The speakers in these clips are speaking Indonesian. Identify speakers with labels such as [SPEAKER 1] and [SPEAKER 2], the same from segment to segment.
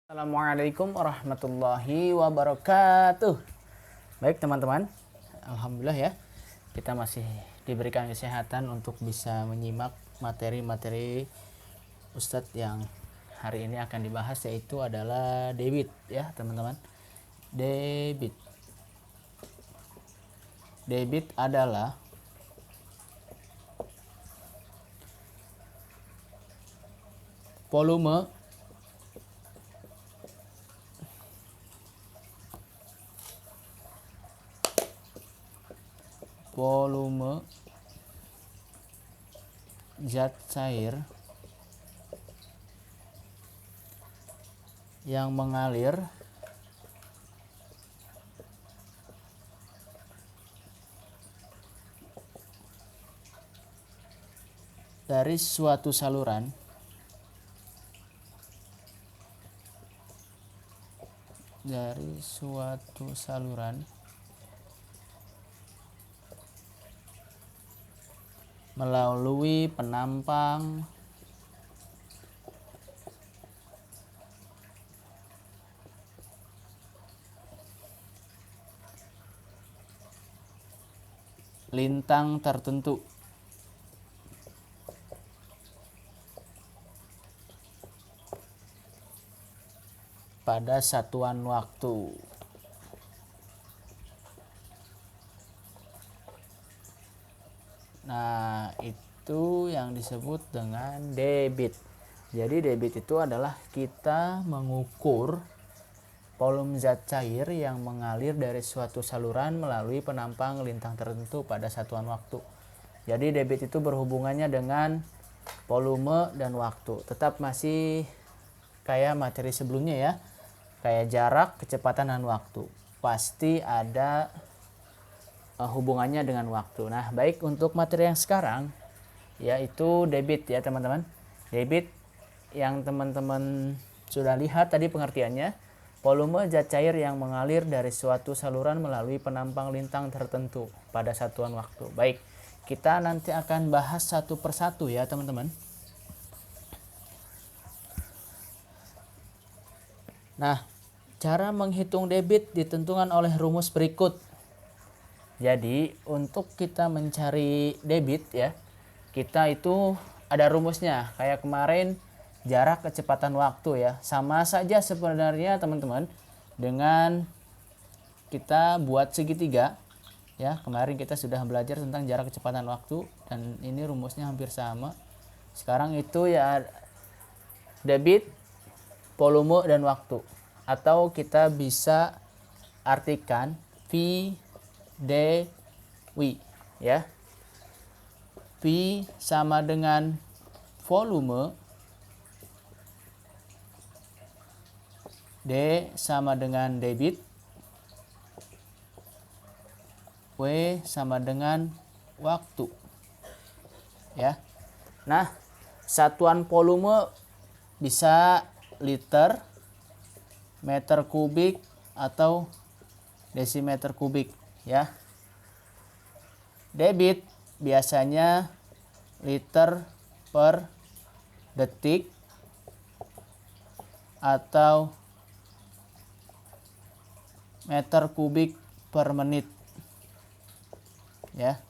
[SPEAKER 1] Assalamualaikum warahmatullahi wabarakatuh. Baik teman-teman, alhamdulillah ya, kita masih diberikan kesehatan untuk bisa menyimak materi-materi Ustadz yang hari ini akan dibahas, yaitu adalah debit ya teman-teman. Debit adalah volume zat cair yang mengalir dari suatu saluran melalui penampang lintang tertentu pada satuan waktu. Nah, itu yang disebut dengan debit. Jadi debit itu adalah kita mengukur volume zat cair yang mengalir dari suatu saluran melalui penampang lintang tertentu pada satuan waktu. Jadi debit itu berhubungannya dengan volume dan waktu. Tetap masih kayak materi sebelumnya ya, kayak jarak, kecepatan, dan waktu. Pasti ada hubungannya dengan waktu. Nah, baik, untuk materi yang sekarang yaitu debit ya teman-teman. Debit yang teman-teman sudah lihat tadi pengertiannya, volume zat cair yang mengalir dari suatu saluran melalui penampang lintang tertentu pada satuan waktu. Baik, kita nanti akan bahas satu persatu ya teman-teman. Nah, cara menghitung debit ditentukan oleh rumus berikut. Jadi untuk kita mencari debit ya, kita itu ada rumusnya. Kayak kemarin jarak, kecepatan, waktu ya. Sama saja sebenarnya teman-teman dengan kita buat segitiga ya. Kemarin kita sudah belajar tentang jarak, kecepatan, waktu, dan ini rumusnya hampir sama. Sekarang itu ya debit, volume, dan waktu. Atau kita bisa artikan V dW ya. V sama dengan volume, D sama dengan debit, W sama dengan waktu ya. Nah, satuan volume bisa liter, meter kubik, atau desimeter kubik ya. Debit biasanya liter per detik atau meter kubik per menit ya,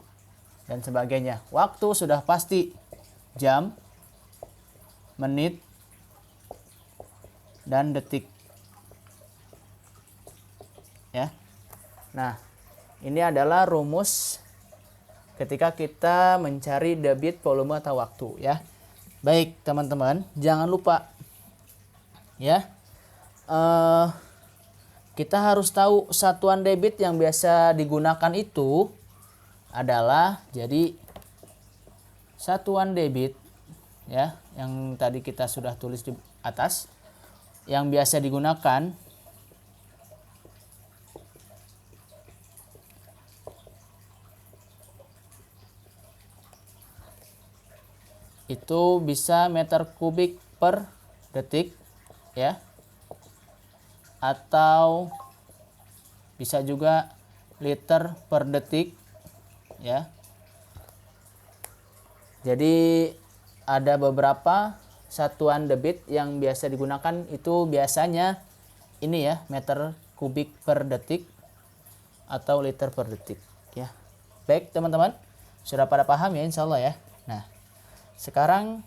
[SPEAKER 1] dan sebagainya. Waktu sudah pasti jam, menit, dan detik ya. Nah, ini adalah rumus ketika kita mencari debit, volume, atau waktu ya. Baik teman-teman, jangan lupa ya, kita harus tahu satuan debit yang biasa digunakan itu adalah, jadi satuan debit ya, yang tadi kita sudah tulis di atas, yang biasa digunakan itu bisa meter kubik per detik ya, atau bisa juga liter per detik ya. Jadi ada beberapa satuan debit yang biasa digunakan itu biasanya ini ya, meter kubik per detik atau liter per detik ya. Baik teman-teman, sudah pada paham ya insya Allah ya. Nah sekarang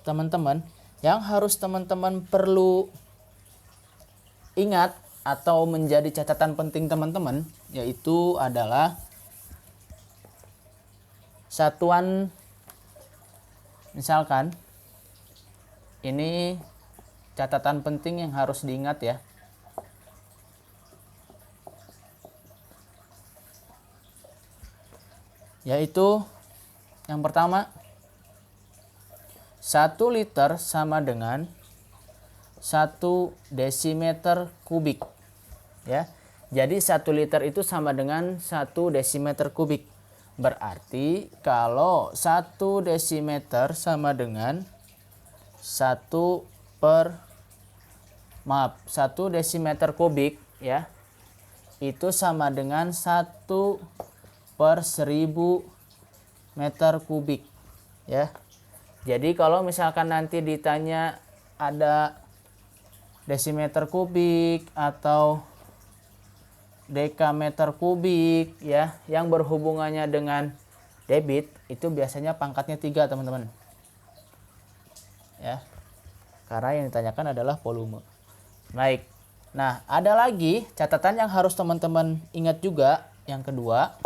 [SPEAKER 1] teman-teman, yang harus teman-teman perlu ingat atau menjadi catatan penting teman-teman yaitu adalah satuan, misalkan ini catatan penting yang harus diingat ya. Yaitu yang pertama, 1 liter sama dengan 1 desimeter kubik ya. Jadi 1 liter itu sama dengan 1 desimeter kubik. Berarti kalau 1 desimeter sama dengan 1 desimeter kubik ya, itu sama dengan 1 per 1000 meter kubik ya. Jadi kalau misalkan nanti ditanya ada desimeter kubik atau dekameter kubik ya yang berhubungannya dengan debit, itu biasanya pangkatnya 3 teman-teman ya, karena yang ditanyakan adalah volume. Baik, nah ada lagi catatan yang harus teman-teman ingat juga. Yang kedua,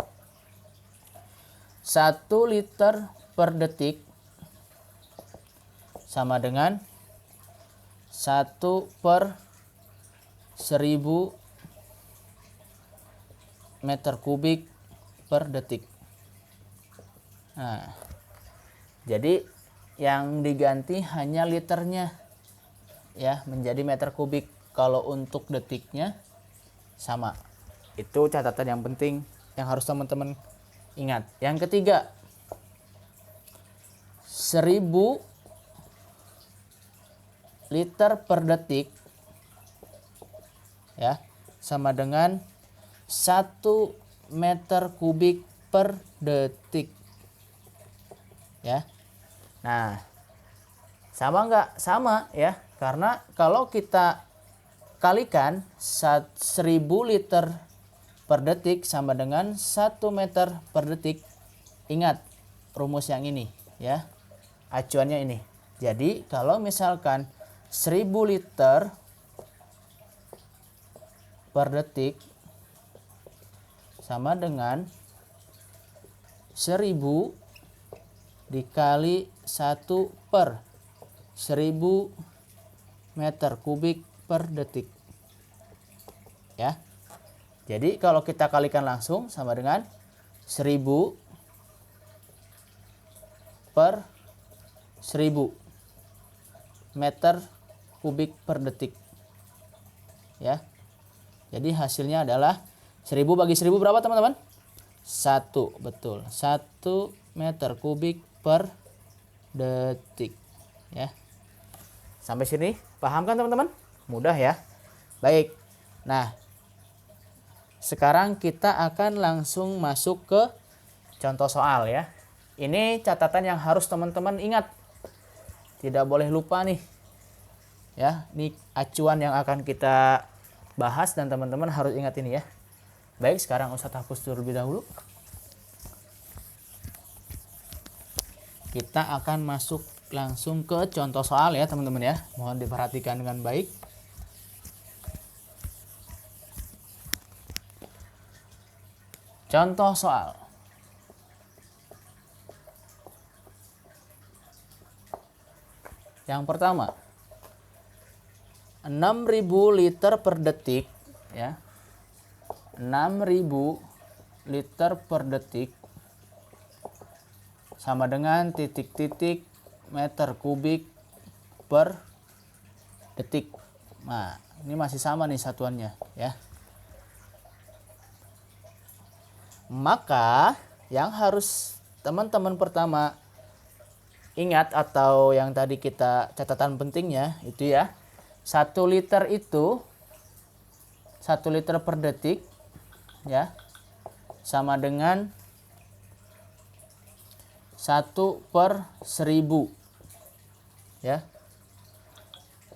[SPEAKER 1] 1 liter per detik sama dengan 1 per 1000 meter kubik per detik. Nah, jadi yang diganti hanya liternya ya menjadi meter kubik. Kalau untuk detiknya sama. Itu catatan yang penting yang harus teman-teman ingat. Yang ketiga, 1000 liter per detik ya sama dengan 1 meter kubik per detik ya. Nah sama nggak? Sama ya, karena kalau kita kalikan 1000 liter per detik sama dengan 1 meter per detik, ingat rumus yang ini ya, acuannya ini. Jadi kalau misalkan 1000 liter per detik sama dengan 1000 dikali 1 per 1000 meter kubik per detik ya. Jadi kalau kita kalikan langsung sama dengan 1000 per 1000 meter kubik per detik ya. Jadi hasilnya adalah 1000 bagi 1000 berapa teman-teman? 1, betul, 1 meter kubik per detik ya. Sampai sini paham kan teman-teman? Mudah ya. Baik, nah sekarang kita akan langsung masuk ke contoh soal ya. Ini catatan yang harus teman-teman ingat, tidak boleh lupa nih ya. Ini acuan yang akan kita bahas dan teman-teman harus ingat ini ya. Baik, sekarang Ustadz hapus terlebih dahulu. Kita akan masuk langsung ke contoh soal ya teman-teman ya. Mohon diperhatikan dengan baik. Contoh soal. Yang pertama, 6000 liter per detik ya. 6000 liter per detik sama dengan titik-titik meter kubik per detik. Nah, ini masih sama nih satuannya ya. Maka yang harus teman-teman pertama ingat atau yang tadi kita catatan pentingnya itu ya, 1 liter itu 1 liter per detik ya sama dengan 1 per 1000 ya.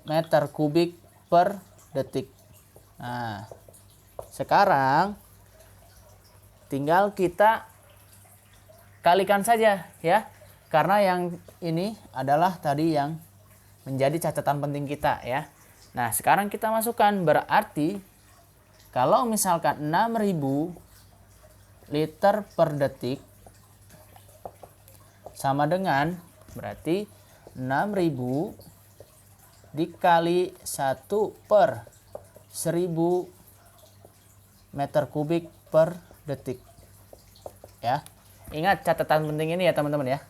[SPEAKER 1] meter kubik per detik. Nah, sekarang tinggal kita kalikan saja ya. Karena yang ini adalah tadi yang menjadi catatan penting kita ya. Nah, sekarang kita masukkan, berarti kalau misalkan 6.000 liter per detik sama dengan, berarti 6.000 dikali 1 per 1.000 meter kubik per detik. Ya. Ingat catatan penting ini ya teman-teman ya.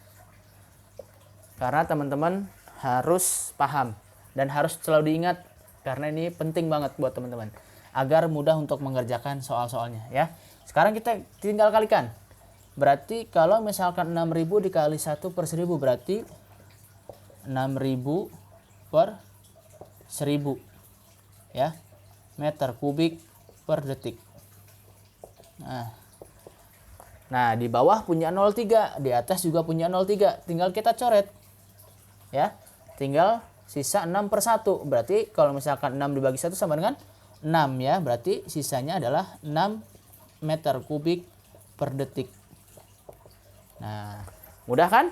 [SPEAKER 1] Karena teman-teman harus paham dan harus selalu diingat, karena ini penting banget buat teman-teman agar mudah untuk mengerjakan soal-soalnya ya. Sekarang kita tinggal kalikan. Berarti kalau misalkan 6.000 dikali 1 per 1.000 berarti 6.000 per 1.000 ya, meter kubik per detik. Nah, di bawah punya 0,3, di atas juga punya 0,3. Tinggal kita coret ya. Tinggal sisa 6 per 1. Berarti kalau misalkan 6 dibagi 1 sama dengan 6 ya. Berarti sisanya adalah 6 meter kubik per detik. Nah, mudah kan?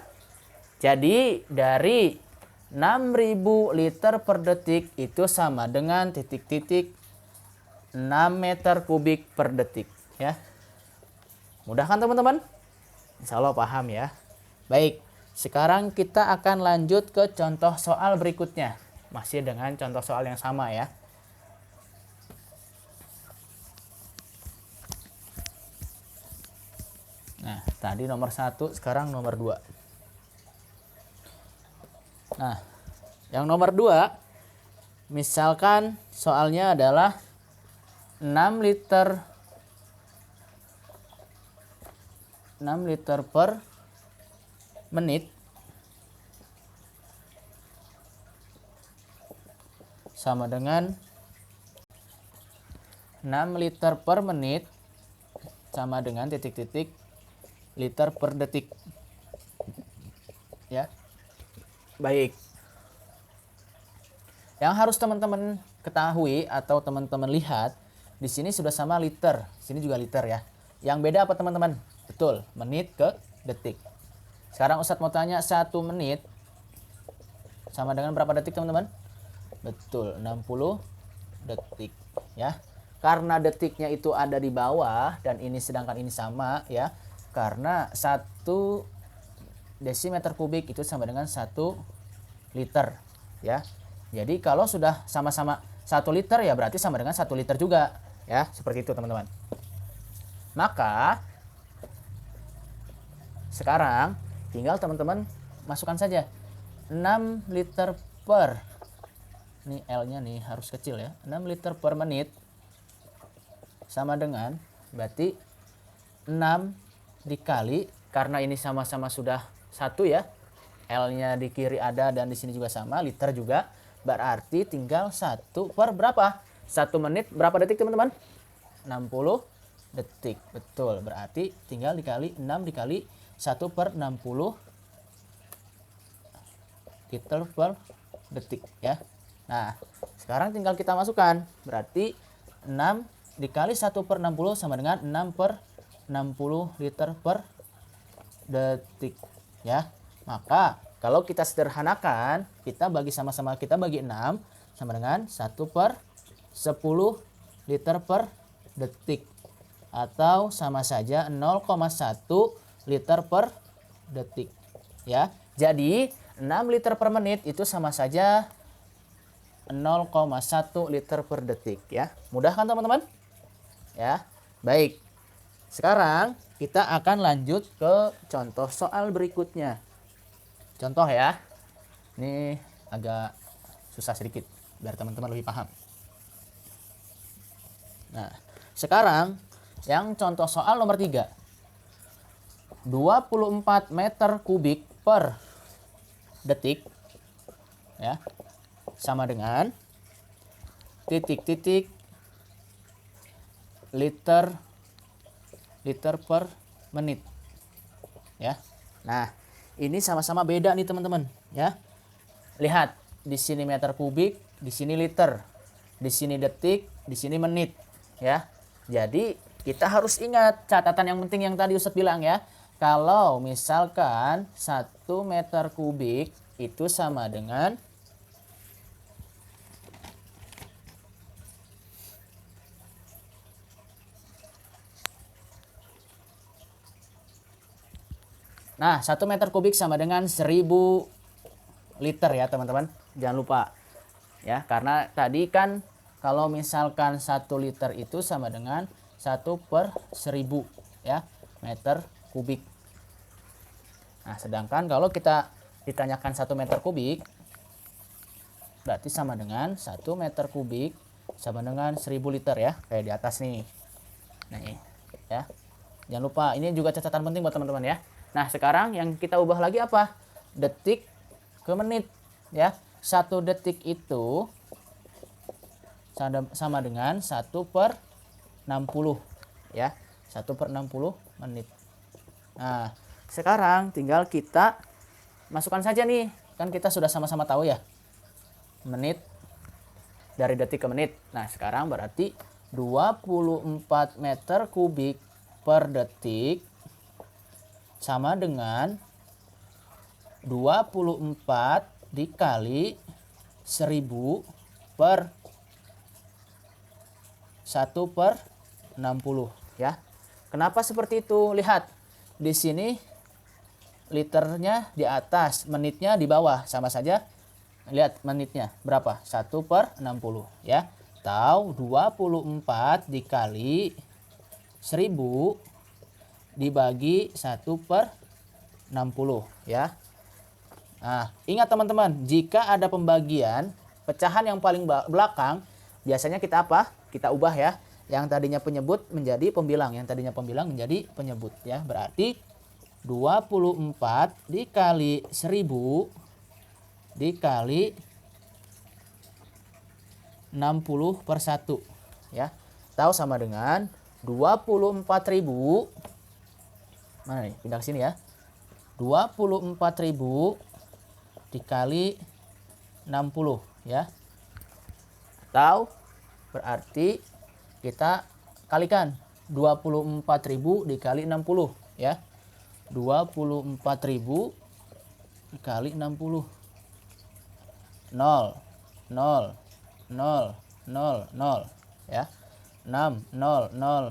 [SPEAKER 1] Jadi dari 6.000 liter per detik itu sama dengan titik-titik 6 meter kubik per detik ya. Mudah kan teman-teman? Insya Allah paham ya. Baik, sekarang kita akan lanjut ke contoh soal berikutnya. Masih dengan contoh soal yang sama ya. Nah, tadi nomor 1, sekarang nomor 2. Nah, yang nomor 2, misalkan soalnya adalah 6 liter per menit sama dengan 6 liter per menit sama dengan titik-titik liter per detik ya. Baik, yang harus teman-teman ketahui atau teman-teman lihat, di sini sudah sama liter, sini juga liter ya. Yang beda apa teman-teman? Betul, menit ke detik. Sekarang Ustadz mau tanya, 1 menit sama dengan berapa detik teman-teman? Betul, 60 detik ya. Karena detiknya itu ada di bawah dan ini sedangkan ini sama ya. Karena 1 desimeter kubik itu sama dengan 1 liter ya. Jadi kalau sudah sama-sama 1 liter ya berarti sama dengan 1 liter juga ya. Seperti itu teman-teman. Maka sekarang tinggal teman-teman masukkan saja 6 liter per, ini L-nya nih harus kecil ya, 6 liter per menit sama dengan, berarti 6 dikali, karena ini sama-sama sudah 1 ya, L-nya di kiri ada dan di sini juga sama, liter juga, berarti tinggal 1 per berapa? 1 menit berapa detik teman-teman? 60 detik, betul, berarti tinggal dikali 6 dikali 1 per 60 liter per detik ya. Nah, sekarang tinggal kita masukkan, berarti 6 dikali 1 per 60 sama dengan 6 per 60 liter per detik ya. Maka kalau kita sederhanakan, kita bagi sama-sama, kita bagi 6 sama dengan 1 per 10 liter per detik, atau sama saja 0,1 liter per detik ya. Jadi 6 liter per menit itu sama saja 0,1 liter per detik ya. Mudah kan teman-teman? Ya. Baik. Sekarang kita akan lanjut ke contoh soal berikutnya. Contoh ya. Ini agak susah sedikit biar teman-teman lebih paham. Nah, sekarang yang contoh soal nomor 3. 24 meter kubik per detik ya, sama dengan titik-titik liter per menit ya. Nah, ini sama-sama beda nih teman-teman ya. Lihat di sini meter kubik, di sini liter, di sini detik, di sini menit ya. Jadi kita harus ingat catatan yang penting yang tadi Ustadz bilang ya. Kalau misalkan 1 meter kubik itu sama dengan Nah, 1 meter kubik sama dengan 1000 liter ya teman-teman. Jangan lupa ya, karena tadi kan kalau misalkan 1 liter itu sama dengan 1/1000 ya meter kubik. Nah, sedangkan kalau kita ditanyakan 1 meter kubik berarti sama dengan 1 meter kubik sama dengan 1000 liter ya, kayak di atas nih. Nah, ini ya. Jangan lupa, ini juga catatan penting buat teman-teman ya. Nah, sekarang yang kita ubah lagi apa? Detik ke menit ya. 1 detik itu sama dengan 1/60 ya. 1/60 menit. Nah, sekarang tinggal kita masukkan saja nih. Kan kita sudah sama-sama tahu ya. Menit dari detik ke menit. Nah, sekarang berarti 24 meter kubik per detik sama dengan 24 dikali 1000 per 1/60 ya. Kenapa seperti itu? Lihat di sini liternya di atas, menitnya di bawah, sama saja. Lihat menitnya berapa? 1/60 ya. Atau 24 dikali 1000 dibagi 1/60 ya. Nah, ingat teman-teman, jika ada pembagian pecahan yang paling belakang, biasanya kita apa? Kita ubah ya. Yang tadinya penyebut menjadi pembilang, yang tadinya pembilang menjadi penyebut ya. Berarti 24 dikali 1000 dikali 60/1 ya. Tahu sama dengan 24.000. Mana nih? Pindah ke sini ya. 24.000 dikali 60 ya. Atau berarti kita kalikan 24.000 dikali 60 ya. 24.000 dikali 60. 0 0 0 0 0 ya. 6 0 0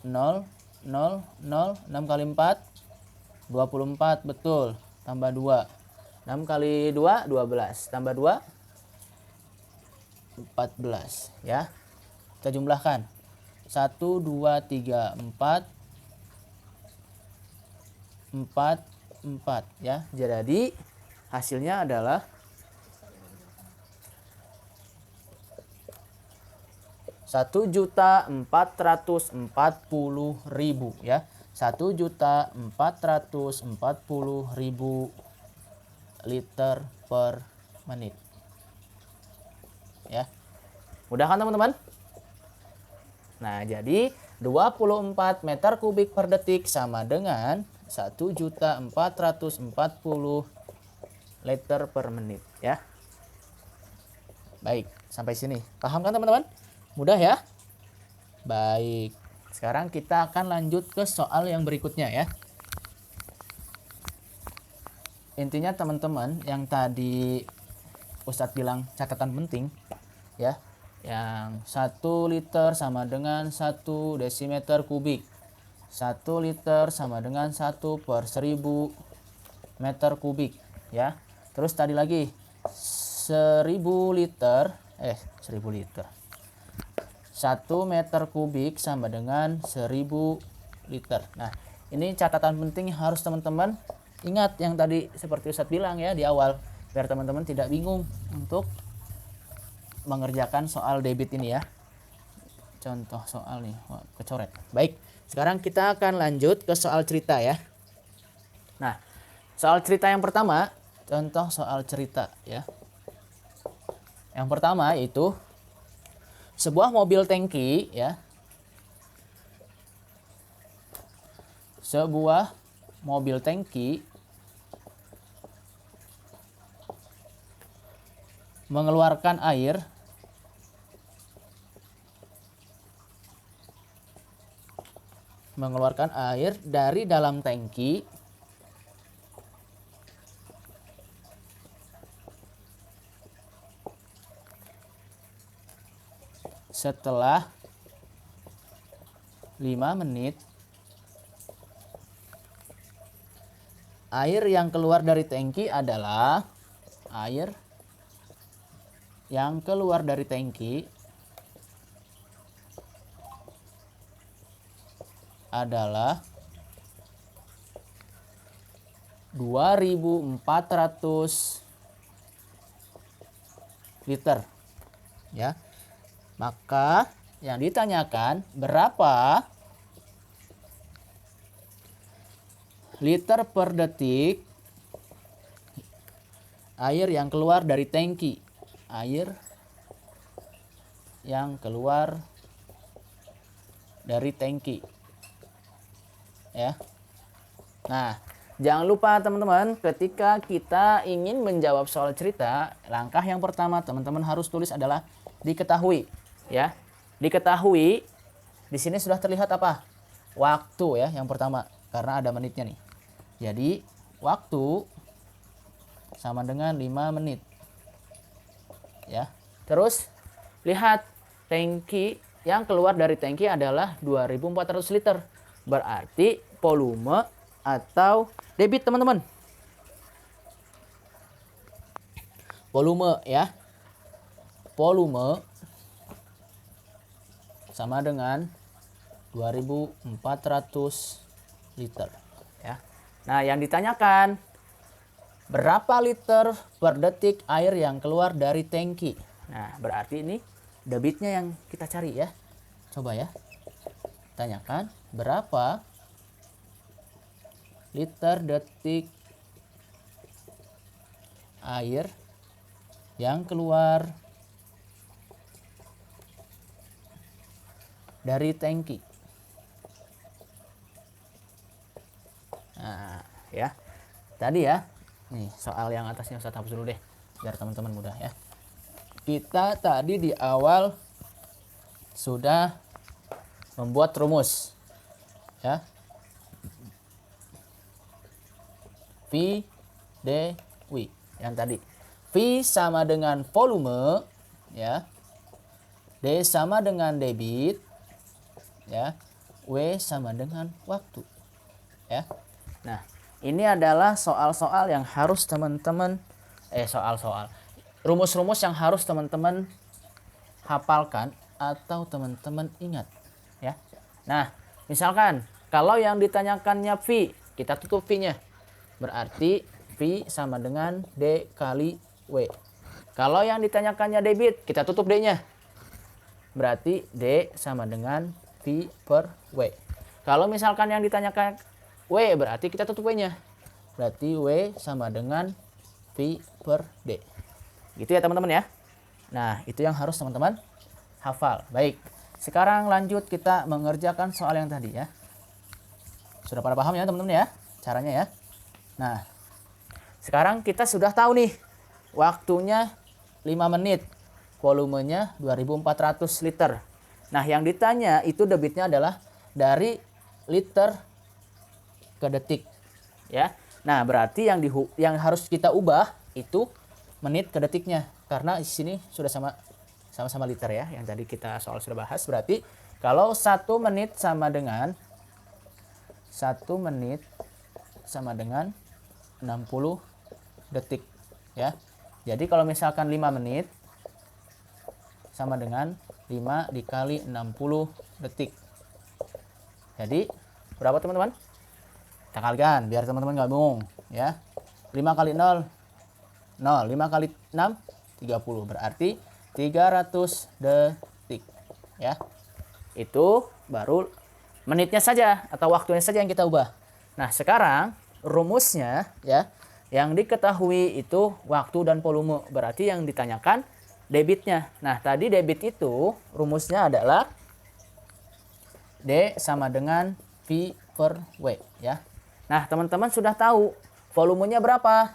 [SPEAKER 1] 0 0 0 6 kali 4 24 betul, tambah 2. 6 kali 2 12, tambah 2 14 ya. Kita jumlahkan 1 2 3 4 4 4 ya. Jadi hasilnya adalah 1.440.000 ya. 1.440.000 liter per menit. Ya. Mudah kan teman-teman? Nah, jadi 24 meter kubik per detik sama dengan 1.440 liter per menit ya. Baik, sampai sini. Paham kan teman-teman? Mudah ya? Baik. Sekarang kita akan lanjut ke soal yang berikutnya ya. Intinya teman-teman, yang tadi Ustadz bilang catatan penting ya. Yang 1 liter sama dengan 1 desimeter kubik. 1 liter sama dengan 1/1000 meter kubik ya. Terus tadi lagi 1000 liter 1 meter kubik sama dengan 1000 liter. Nah, ini catatan penting yang harus teman-teman ingat yang tadi seperti Ustadz bilang ya di awal, biar teman-teman tidak bingung untuk mengerjakan soal debit ini ya. Contoh soal nih, kecoret. Baik, sekarang kita akan lanjut ke soal cerita ya. Nah, soal cerita yang pertama, contoh soal cerita ya. Yang pertama yaitu sebuah mobil tangki ya. Sebuah mobil tangki mengeluarkan air dari dalam tangki setelah 5 menit. Air yang keluar dari tangki adalah adalah 2.400 liter ya. Maka yang ditanyakan berapa liter per detik air yang keluar dari tangki. Ya. Nah, jangan lupa teman-teman, ketika kita ingin menjawab soal cerita, langkah yang pertama teman-teman harus tulis adalah diketahui, ya. Diketahui di sini sudah terlihat apa? Waktu ya, yang pertama, karena ada menitnya nih. Jadi, waktu sama dengan 5 menit. Ya. Terus lihat tangki yang keluar dari tangki adalah 2.400 liter. Berarti volume atau debit teman-teman. Volume ya. Volume sama dengan 2.400 liter ya. Nah, yang ditanyakan berapa liter per detik air yang keluar dari tangki. Nah, berarti ini debitnya yang kita cari ya. Coba ya. Tanyakan berapa liter detik air yang keluar dari tangki. Nah, ya. Tadi ya. Nih, soal yang atasnya Ustaz hapus dulu deh, biar teman-teman mudah ya. Kita tadi di awal sudah membuat rumus. Ya. V, D, W. Yang tadi. V sama dengan volume, ya. D sama dengan debit, ya. W sama dengan waktu. Ya. Nah, ini adalah soal-soal yang harus teman-teman rumus-rumus yang harus teman-teman hafalkan atau teman-teman ingat ya. Nah, misalkan kalau yang ditanyakannya V, kita tutup V-nya. Berarti V sama dengan D kali W. Kalau yang ditanyakannya debit, kita tutup D-nya. Berarti D sama dengan V per W. Kalau misalkan yang ditanyakan W, berarti kita tutup W-nya. Berarti W sama dengan V per D. Gitu ya teman-teman ya. Nah, itu yang harus teman-teman hafal. Baik, sekarang lanjut kita mengerjakan soal yang tadi ya. Sudah pada paham ya teman-teman ya caranya ya. Nah, sekarang kita sudah tahu nih waktunya 5 menit. Volumenya 2.400 liter. Nah, yang ditanya itu debitnya adalah dari liter ke detik ya. Nah, berarti yang harus kita ubah itu menit ke detiknya, karena di sini sudah sama-sama liter ya, yang tadi kita soal sudah bahas. Berarti kalau 1 menit sama dengan 60 detik ya. Jadi kalau misalkan 5 menit sama dengan 5 dikali 60 detik. Jadi berapa teman-teman? Kita kalikan biar teman-teman nggak bingung ya. 5 kali 0, 0. 5 kali 6, 30. Berarti 300 detik ya. Itu baru menitnya saja atau waktunya saja yang kita ubah. Nah, sekarang rumusnya ya, yang diketahui itu waktu dan volume. Berarti yang ditanyakan debitnya. Nah, tadi debit itu rumusnya adalah D sama dengan V per W ya. Nah, teman-teman sudah tahu volumenya berapa?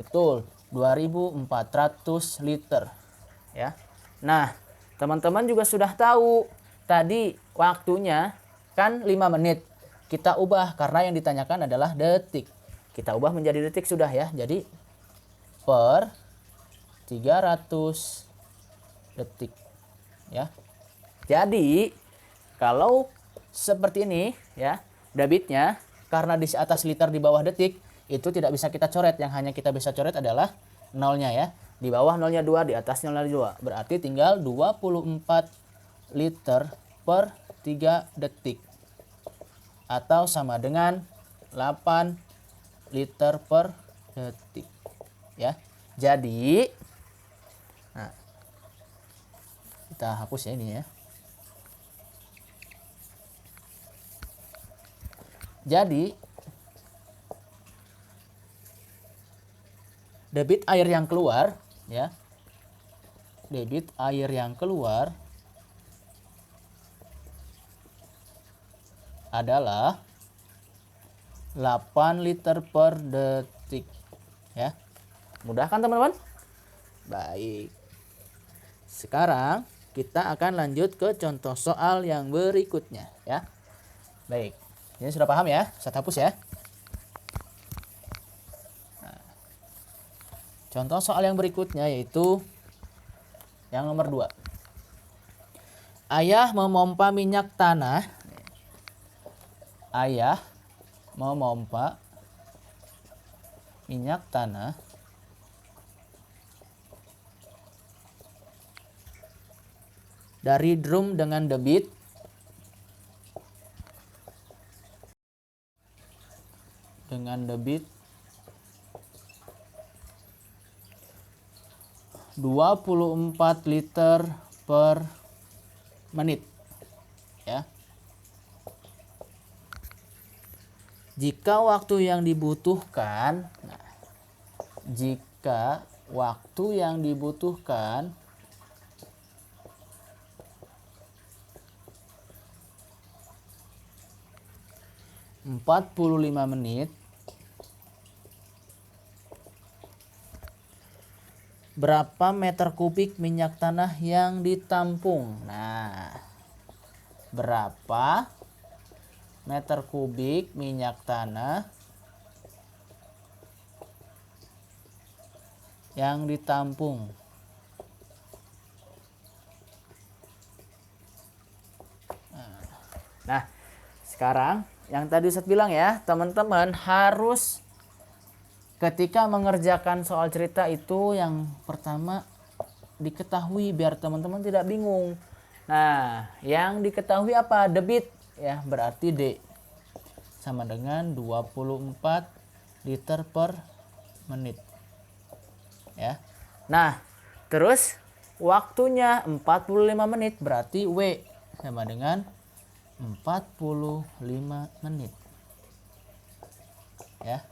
[SPEAKER 1] Betul, 2400 liter ya. Nah, teman-teman juga sudah tahu tadi waktunya kan 5 menit. Kita ubah karena yang ditanyakan adalah detik. Kita ubah menjadi detik sudah ya. Jadi per 300 detik ya. Jadi kalau seperti ini ya, debitnya karena di atas liter di bawah detik itu tidak bisa kita coret. Yang hanya kita bisa coret adalah nolnya ya. Di bawah nolnya 2, di atas nolnya 2. Berarti tinggal 24 liter per 3 detik. Atau sama dengan 8 liter per detik. Ya. Jadi nah, kita hapus ya ini ya. Jadi debit air yang keluar ya. Debit air yang keluar adalah 8 liter per detik ya. Mudah kan teman-teman? Baik. Sekarang kita akan lanjut ke contoh soal yang berikutnya ya. Baik. Ini sudah paham ya? Saya hapus ya. Nah, contoh soal yang berikutnya yaitu yang nomor 2. Ayah memompa minyak tanah. Ayah memompa minyak tanah dari drum dengan debit 24 liter per menit ya. Jika waktu yang dibutuhkan, jika waktu yang dibutuhkan empat puluh lima menit, berapa meter kubik minyak tanah yang ditampung? Nah, berapa meter kubik minyak tanah yang ditampung? Nah, sekarang yang tadi Ustadz bilang ya, teman-teman harus ketika mengerjakan soal cerita itu yang pertama diketahui biar teman-teman tidak bingung. Nah, yang diketahui apa? Debit ya, berarti D sama dengan 24 liter per menit. Ya. Nah, terus waktunya 45 menit berarti W sama dengan 45 menit. Ya.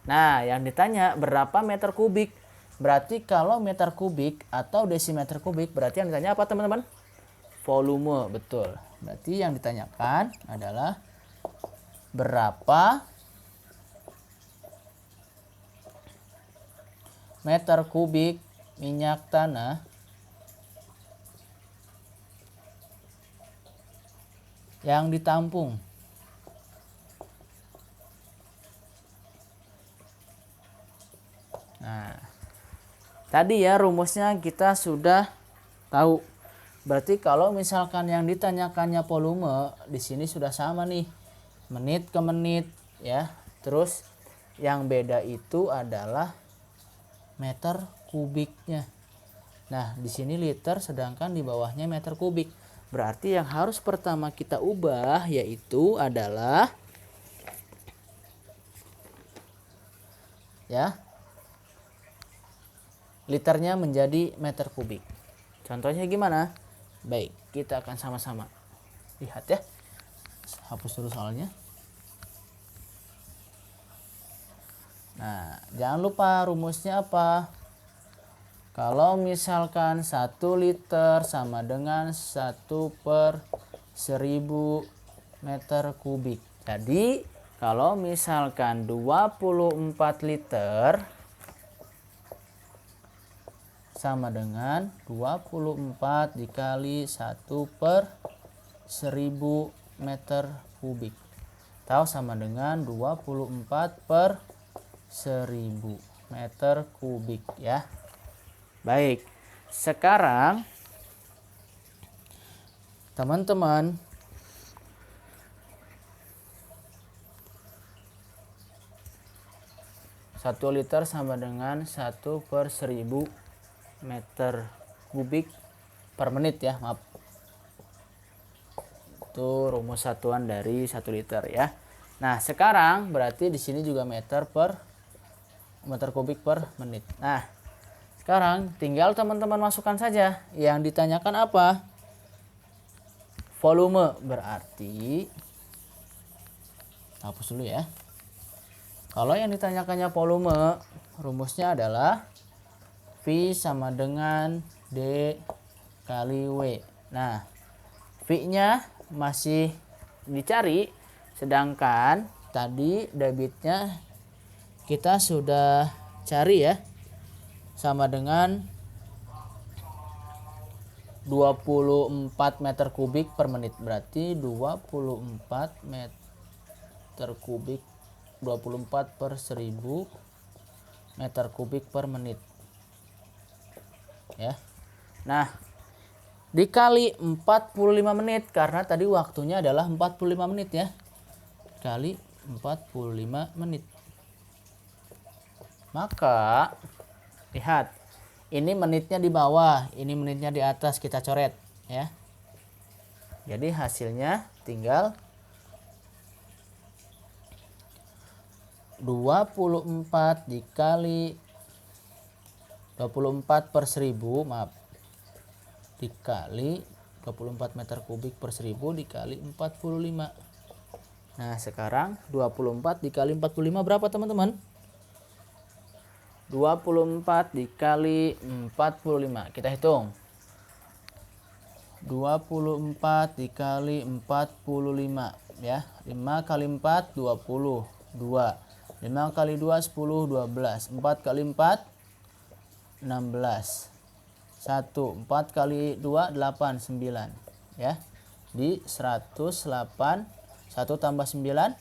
[SPEAKER 1] Nah, yang ditanya berapa meter kubik? Berarti kalau meter kubik atau desimeter kubik berarti yang ditanya apa teman-teman? Volume, betul. Berarti yang ditanyakan adalah berapa meter kubik minyak tanah yang ditampung. Nah, tadi ya rumusnya kita sudah tahu. Berarti kalau misalkan yang ditanyakannya volume, di sini sudah sama nih. Menit ke menit ya. Terus yang beda itu adalah meter kubiknya. Nah, di sini liter sedangkan di bawahnya meter kubik. Berarti yang harus pertama kita ubah yaitu adalah ya, liternya menjadi meter kubik. Contohnya gimana? Baik, kita akan sama-sama lihat ya. Hapus dulu soalnya. Nah, jangan lupa rumusnya apa? Kalau misalkan 1 liter sama dengan 1 per 1000 meter kubik. Jadi, kalau misalkan 24 liter sama dengan 24 dikali 1/1000 meter kubik. Atau sama dengan 24 per 1000 meter kubik ya. Baik, sekarang teman-teman satu liter sama dengan 1/1000 meter kubik per menit ya, maaf. Itu rumus satuan dari 1 liter ya. Nah, sekarang berarti di sini juga meter kubik per menit. Nah, sekarang tinggal teman-teman masukkan saja. Yang ditanyakan apa? Volume, berarti hapus dulu ya. Kalau yang ditanyakannya volume, rumusnya adalah V sama dengan D kali W. Nah, V-nya masih dicari, sedangkan tadi debitnya kita sudah cari ya, sama dengan 24 meter kubik per menit. Berarti 24 meter kubik, 24 per 1000 meter kubik per menit ya. Nah, dikali 45 menit karena tadi waktunya adalah 45 menit ya. Kali 45 menit. Maka lihat, ini menitnya di bawah, ini menitnya di atas, kita coret ya. Jadi hasilnya tinggal 24 dikali 24 per 1000, maaf, dikali 24 meter kubik per 1000 dikali 45. Nah, sekarang 24 dikali 45 berapa teman-teman? 24 dikali 45. Kita hitung. 24 dikali 45 ya. 5 kali 4 20. 2. 5 kali 2 10 12. 4 kali 4 16. 1. 4 kali 2 8 9 ya. Di 108. 1 tambah 9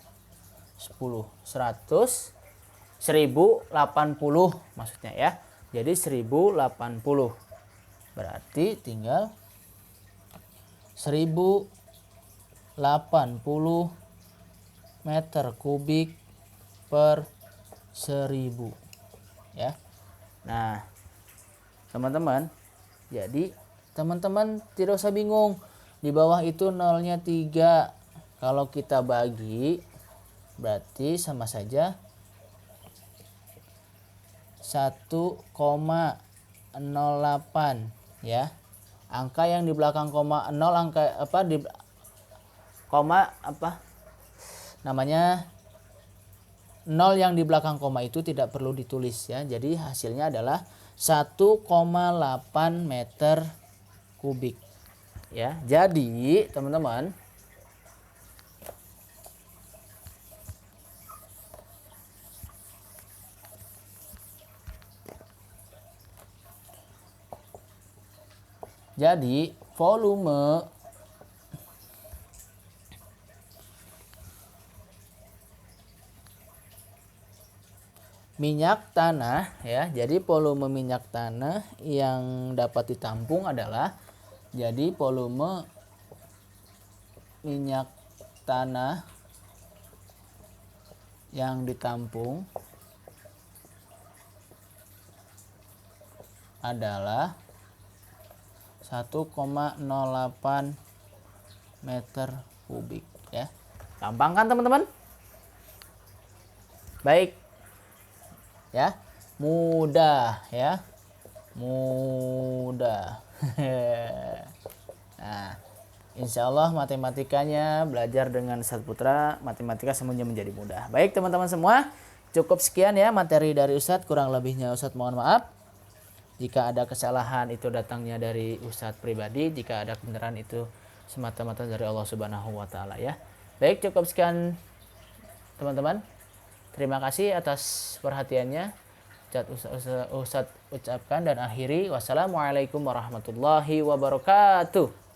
[SPEAKER 1] 10. 1080 maksudnya ya. Jadi 1080. Berarti tinggal 1080 meter kubik per 1000 ya. Nah, teman-teman, jadi teman-teman tidak usah bingung. Di bawah itu nolnya 3. Kalau kita bagi berarti sama saja 1,08 ya. Angka yang di belakang koma 0, angka apa di koma apa namanya, 0 yang di belakang koma itu tidak perlu ditulis ya. Jadi hasilnya adalah 1,8 meter kubik ya. Jadi teman-teman, jadi volume minyak tanah ya. Jadi volume minyak tanah yang dapat ditampung adalah, jadi volume minyak tanah yang ditampung adalah 1,08 meter kubik ya. Gampang kan teman-teman? Baik ya, mudah ya, mudah. Nah, insya Allah matematikanya belajar dengan Ustadz Putra, matematika semuanya menjadi mudah. Baik teman-teman semua, cukup sekian ya materi dari Ustadz. Kurang lebihnya Ustadz mohon maaf. Jika ada kesalahan itu datangnya dari Ustadz pribadi, jika ada kebenaran itu semata-mata dari Allah Subhanahu wa taala ya. Baik, cukup sekian teman-teman. Terima kasih atas perhatiannya. Ustadz ucapkan dan akhiri. Wassalamualaikum warahmatullahi wabarakatuh.